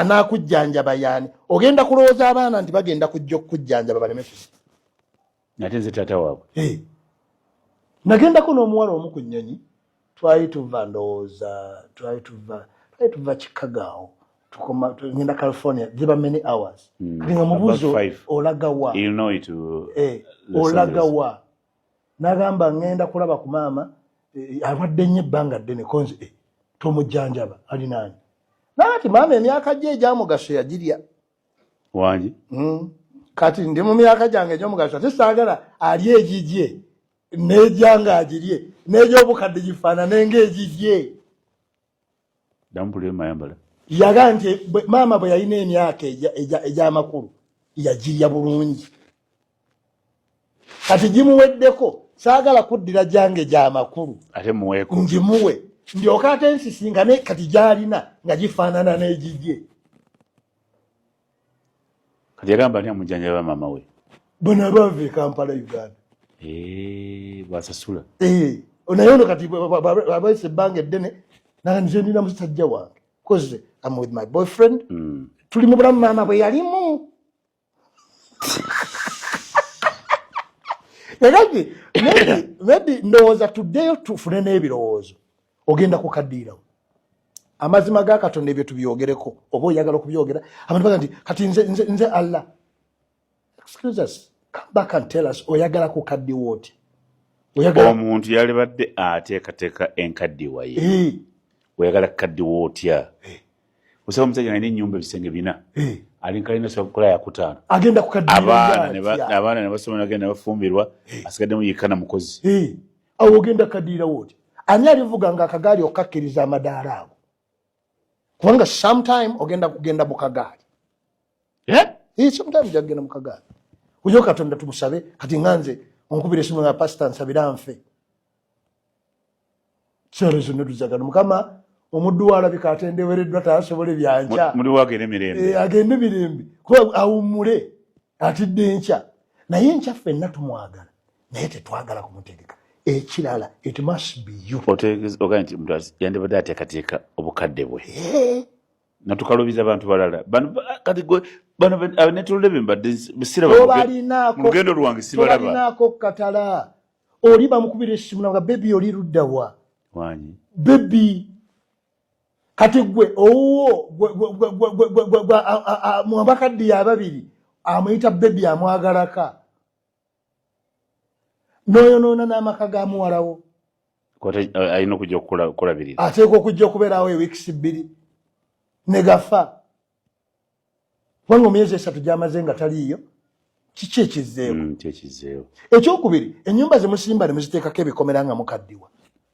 anaakujjanjaba yani ogenda kulowooza abaana nti bagenda kujja okujjanjaba baleme kufa ate nze taata waabwe nagendako n'omuwala omu ku nnyonyi twali tuva ndowooza twali tuva Chicago ngenda California ziba many hours kati nga mubuuzo olaga wa olaga wa n'agamba ngenda kulaba ku maama alwadde nnyo ebbanga ddene konze tomujjanjaba ali nani nati maama emyaka gye egyamugaso yagirya wangi kati ndi mu myaka gyange egyomugaso ate saagala ali egigye n'ejyanga agirye n'egyobukadde gifaanane ng'egigye dampulire mayambala yaga nti maama bwe yalina emyaka egy'amakulu yagirya bulungi kati gimuweddeko saagala kuddira gyange gy'amakulu ate muweeko ngimuwe ndyoka ate nsisinkane kati gy'alina nga gifaanana n'egigye kati yagamba nti amujjanjaba maama we bona bava e Kampala Uganda bwasasula naye ono kati abayise ebbanga eddene naga nze ndina musajja wange because I'm with my boyfriend tuli mu bulamu maama bwe yalimu ekati maybe ndowooza tuddeyo tufune n'ebirowoozo ogenda kukaddiirawo amazima ga Katonda ebyo tubyogereko oba oyagala okubyogera abantu baga nti kati nze Allah excuse us come back and tell us oyagala kukaddiwa oti omuntu yalibadde ateekateeka enkaddiwa ye oyagala kukaddiwa otya osaba omusajja nalina ennyumba ebisenge bina alinkalina sokola yakutaano agenda abaana ne basoma nagenda bafumbirwa asigaddemu yikana mukozi awo ogenda kukaddiirawo oti ani alivuga nga akagaali okakkiriza amadaala ago kubanga sometime ogenda kugenda mu kagaali sometime jagenda mu kagaali uyo Katonda tumusabe kati nganze onkubira esimu nga pasita nsabira nfe kyalo zonna tuzagala mukama omuddu walabika atendewereddwa tasobole byanca muli wagende mirembe agende mirembe kuba awummule atidde enkya naye enkya ffenna tumwagala naye tetwagala kumutegeka ekirala it must be you ogaa nti omuntu yandibadde ateekateeka obukadde bwe natukalubiza abantu balala kati bano netulebe mbadde sirabamugendo lwange sibalabako katala oli bamukubira essimu nga bebi oli luddawa wanyi bebi kati gwe owo mwabakaddi ababiri amuyita bebi amwagalaka noyonoona n'amaka ga muwalawo alina okujja okukulabirira ateeka okujja okubeerawo ewiikisi 2 negafa kubanga emyezi 3 gyamaze nga taliiyo kiki ekizzeewo ekyokubiri ennyumba zemusimba ne muziteekako ebikomera nga mukaddiwa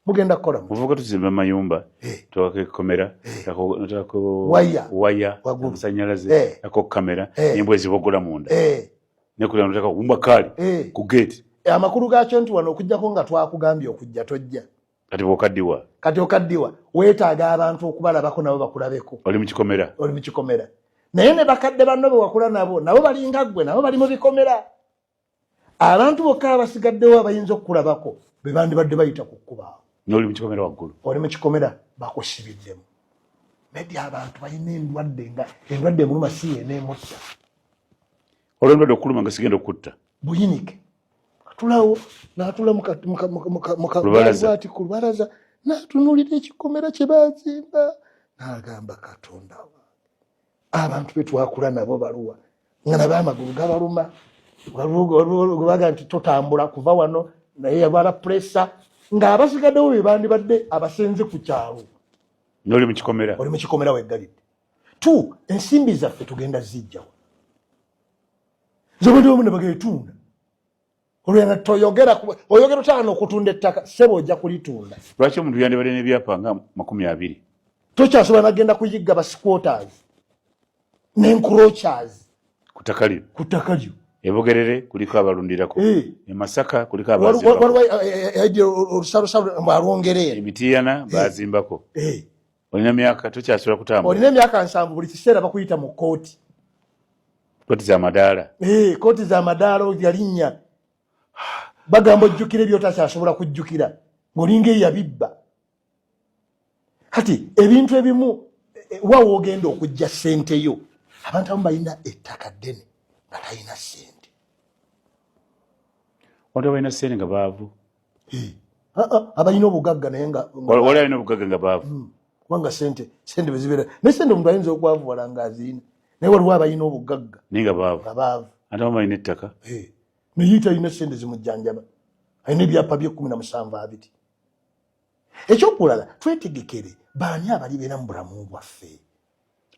mugenda kukola muvuga tuzimba mayumba twaka ebikomera waya amasanyalaze ako kamera embwa ezibogola munda nekulira noteka kumbakali ku gate amakulu gaakyo nti wano okujjako nga twakugambye okujja tojja kati okaddiwa weetaaga abantu okubalabako nabo bakulabeko oli mu kikomera naye ne bakadde banno be wakula nabo balinga ggwe nabo bali mu bikomera abantu bokka abasigaddewo abayinza okukulabako be bandibadde bayita ku kkubaawo n'oli mu kikomera waggulu oli mu kikomera bakusibiddemu maybe abantu balina endwadde emuluma si yeneemutta olw'endwadde okuluma nga sigenda okutta buyinike atulawo n'atula mukabati ku lubalaza n'atunuulira ekikomera kye baazimba n'agamba Katonda abantu be twakula nabo baluwa nga nabo amagulu gabaluma baga nti totambula kuva wano naye yabala puresa ng'abasigaddewo be bandibadde abasenze ku kyalo n'oli mu kikomera weggalidde ensimbi zaffe tugenda zijjawa zobadde omu ne bageetunda olwanga oyogera otaana okutunda ettaka sebo ojja kulitunda lwaki omuntu yandibadde n'ebyapa nga 20 tokyasobola nagenda kuyigga basquatters n'encroachers ku ttaka lyo Ebugerere kuliko abalundirako Masaka kuliko olusalosalo mbwalwongerera Emitiyana bazimbako olina myaka tokyasobola kutambula olina emyaka 7 buli kiseera bakuyita mu kooti za madaala kooti za madaala yalinnya bagamba ojjukire by'otakyasobola kujjukira ng'olinga eyabibba kati ebintu ebimu waawo ogenda okujja ssente yo abantu abamu balina ettaka ddene nga talina ssente. Waliwo balina ssente nga baavu. Abalina obugagga naye nga waliwo balina obugagga nga baavu. Kubanga ssente bwe zibeera naye ssente omuntu ayinza okwavuwala ng'azirina naye waliwo abalina obugagga naye nga baavu. Ate abamu balina ettaka. Naye talina ssente zimujjanjaba. Alina ebyapa bye 17 abiti. Ekyokulala twetegekere baani abali beera mu bulamu bwaffe.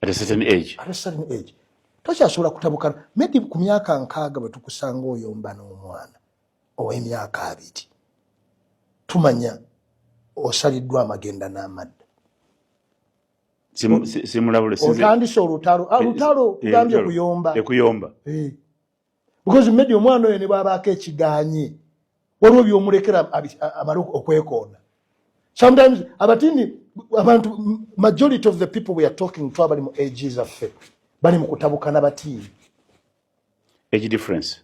At a certain age. At a certain age. Tokyasobola kutabukana. Maybe ku myaka 6 bwe tukusanga oyomba n'omwana ow'emyaka 2. Tumanya osaliddwa amagenda n'amadda. Simulabule sinze. Otandise olutalo. Olutalo tugambye kuyomba. Ekuyomba. Because maybe omwana oyo ne bw'abaako ekiganye waliwo by'omulekera amale okwekoona. Sometimes abantu majority of the people we are talking to abali mu ages affe bali mu kutabukana batiini. Age difference.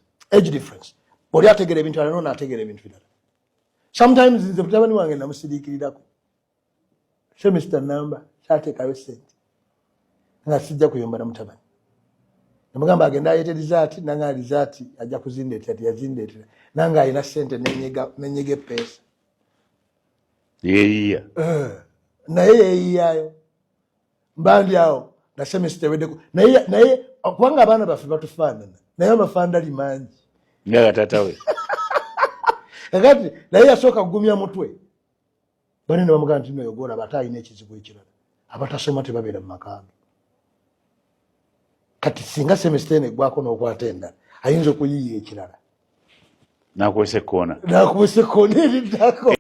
Oli ategera ebintu alala n'ategera ebintu birala. Sometimes nze mutabani wange namusiriikirirako. Semester number kyateekayo ssente nga sijja kuyomba na mutabani. Namugamba agenda ayete rizaati nanga rizaati ajja kuzindeetera teyazindeetera nanga alina ssente nenyega eppeesa. Yeeyiya. Naye yeeyiyaayo mbandi awo nga semester weddeko naye kubanga abaana baffe batufaanana naye amafaandali mangi nga taata we. kakati naye yasooka kugumya mutwe banene bamugamba nti noyo gwolaba ate alina ekizibu ekirala abatasoma tebabeera mu makaga. Kati singa semester eno eggwako n'okwata endala ayinza okuyiiya ekirala n'akwesa ekkoona eriddako.